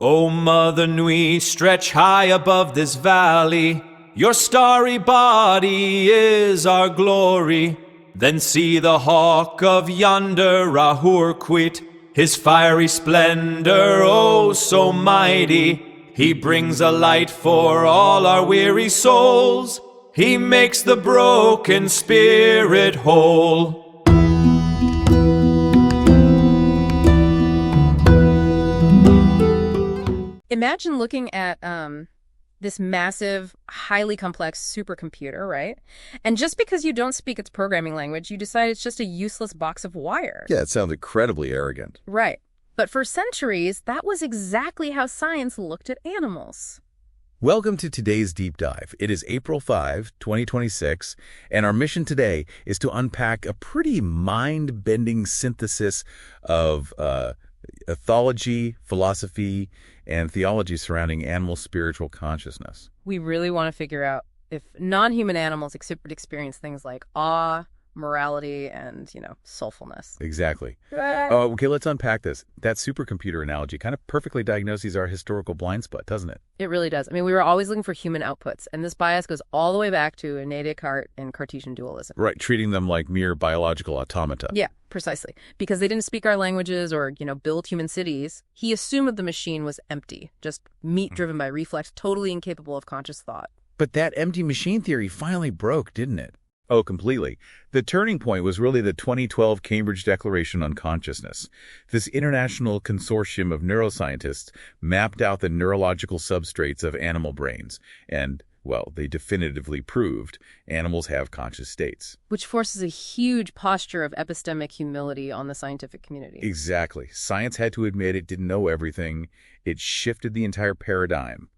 O Mother Nui, stretch high above this valley. Your starry body is our glory. Then see the hawk of yonder Ahurquit, his fiery splendor, oh so mighty. He brings a light for all our weary souls. He makes the broken spirit whole. Imagine looking at this massive, highly complex supercomputer, right? And just because you don't speak its programming language, you decide it's just a useless box of wire. Yeah, it sounds incredibly arrogant. Right. But for centuries, that was exactly how science looked at animals. Welcome to today's Deep Dive. It is April 5, 2026, and our mission today is to unpack a pretty mind-bending synthesis of ethology, philosophy, and theology surrounding animal spiritual consciousness. We really want to figure out if non-human animals experience things like awe, morality, and, soulfulness. Exactly. Okay, let's unpack this. That supercomputer analogy kind of perfectly diagnoses our historical blind spot, doesn't it? It really does. I mean, we were always looking for human outputs, and this bias goes all the way back to René Descartes and Cartesian dualism. Right, treating them like mere biological automata. Yeah, precisely. Because they didn't speak our languages or, build human cities, he assumed the machine was empty, just meat driven by reflex, totally incapable of conscious thought. But that empty machine theory finally broke, didn't it? Oh, completely. The turning point was really the 2012 Cambridge Declaration on Consciousness. This international consortium of neuroscientists mapped out the neurological substrates of animal brains, and, well, they definitively proved animals have conscious states. Which forces a huge posture of epistemic humility on the scientific community. Exactly. Science had to admit it didn't know everything. It shifted the entire paradigm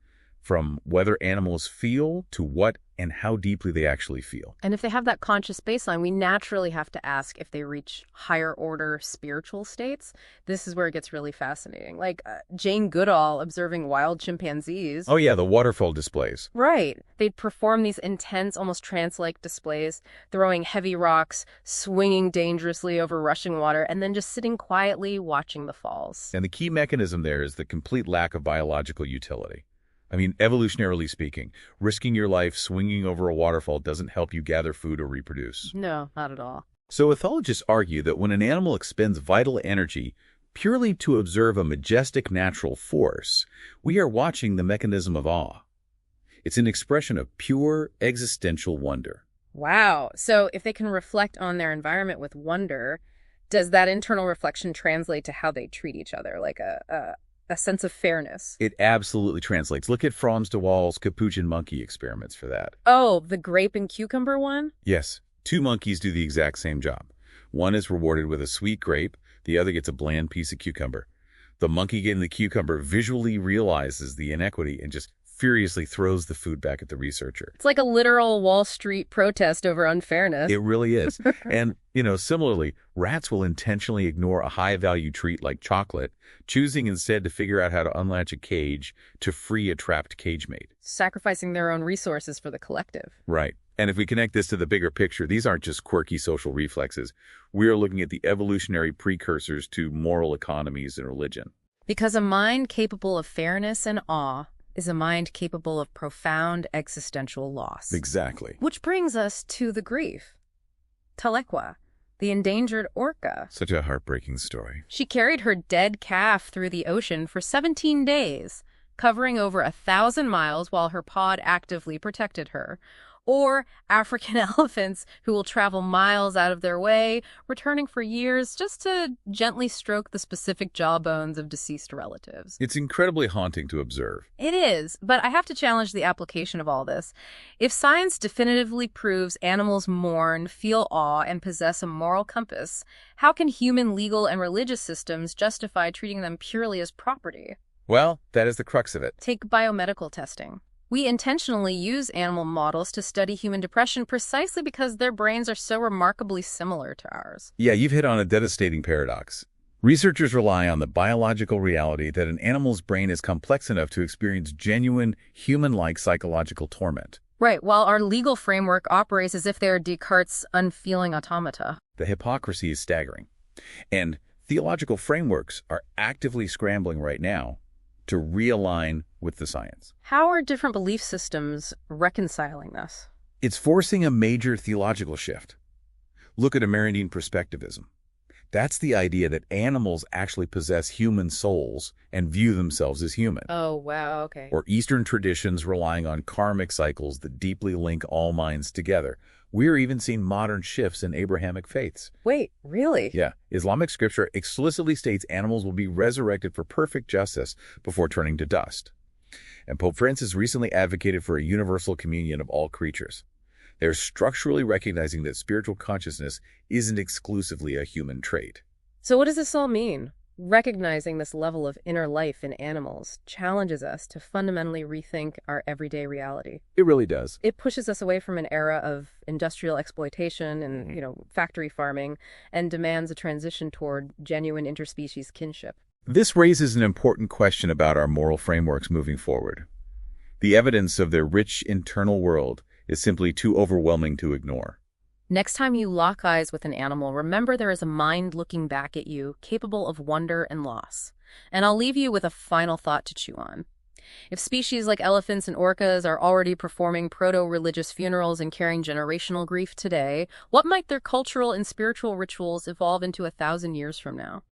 from whether animals feel to what and how deeply they actually feel. And if they have that conscious baseline, we naturally have to ask if they reach higher order spiritual states. This is where it gets really fascinating. Like Jane Goodall observing wild chimpanzees. Oh yeah, the waterfall displays. Right. They'd perform these intense, almost trance-like displays, throwing heavy rocks, swinging dangerously over rushing water, and then just sitting quietly watching the falls. And the key mechanism there is the complete lack of biological utility. I mean, evolutionarily speaking, risking your life swinging over a waterfall doesn't help you gather food or reproduce. No, not at all. So ethologists argue that when an animal expends vital energy purely to observe a majestic natural force, we are watching the mechanism of awe. It's an expression of pure existential wonder. Wow. So if they can reflect on their environment with wonder, does that internal reflection translate to how they treat each other, like a sense of fairness? It absolutely translates. Look at Frans de Waal's capuchin monkey experiments for that. Oh, the grape and cucumber one? Yes. Two monkeys do the exact same job. One is rewarded with a sweet grape. The other gets a bland piece of cucumber. The monkey getting the cucumber visually realizes the inequity and just furiously throws the food back at the researcher. It's like a literal Wall Street protest over unfairness. It really is. And, similarly, rats will intentionally ignore a high-value treat like chocolate, choosing instead to figure out how to unlatch a cage to free a trapped cage mate. Sacrificing their own resources for the collective. Right. And if we connect this to the bigger picture, these aren't just quirky social reflexes. We are looking at the evolutionary precursors to moral economies and religion. Because a mind capable of fairness and awe is a mind capable of profound existential loss. Exactly. Which brings us to the grief. Tahlequah, the endangered orca. Such a heartbreaking story. She carried her dead calf through the ocean for 17 days, covering over 1,000 miles while her pod actively protected her. Or African elephants who will travel miles out of their way, returning for years just to gently stroke the specific jawbones of deceased relatives. It's incredibly haunting to observe. It is, but I have to challenge the application of all this. If science definitively proves animals mourn, feel awe, and possess a moral compass, how can human legal and religious systems justify treating them purely as property? Well, that is the crux of it. Take biomedical testing. We intentionally use animal models to study human depression precisely because their brains are so remarkably similar to ours. Yeah, you've hit on a devastating paradox. Researchers rely on the biological reality that an animal's brain is complex enough to experience genuine, human-like psychological torment. Right, while our legal framework operates as if they are Descartes' unfeeling automata. The hypocrisy is staggering. And theological frameworks are actively scrambling right now to realign with the science. How are different belief systems reconciling this? It's forcing a major theological shift. Look at Amerindian perspectivism. That's the idea that animals actually possess human souls and view themselves as human. Oh, wow, okay. Or Eastern traditions relying on karmic cycles that deeply link all minds together. We're even seeing modern shifts in Abrahamic faiths. Wait, really? Yeah, Islamic scripture explicitly states animals will be resurrected for perfect justice before turning to dust. And Pope Francis recently advocated for a universal communion of all creatures. They're structurally recognizing that spiritual consciousness isn't exclusively a human trait. So what does this all mean? Recognizing this level of inner life in animals challenges us to fundamentally rethink our everyday reality. It really does. It pushes us away from an era of industrial exploitation and, factory farming, and demands a transition toward genuine interspecies kinship. This raises an important question about our moral frameworks moving forward. The evidence of their rich internal world is simply too overwhelming to ignore. Next time you lock eyes with an animal, remember there is a mind looking back at you, capable of wonder and loss. And I'll leave you with a final thought to chew on. If species like elephants and orcas are already performing proto-religious funerals and carrying generational grief today, what might their cultural and spiritual rituals evolve into 1,000 years from now?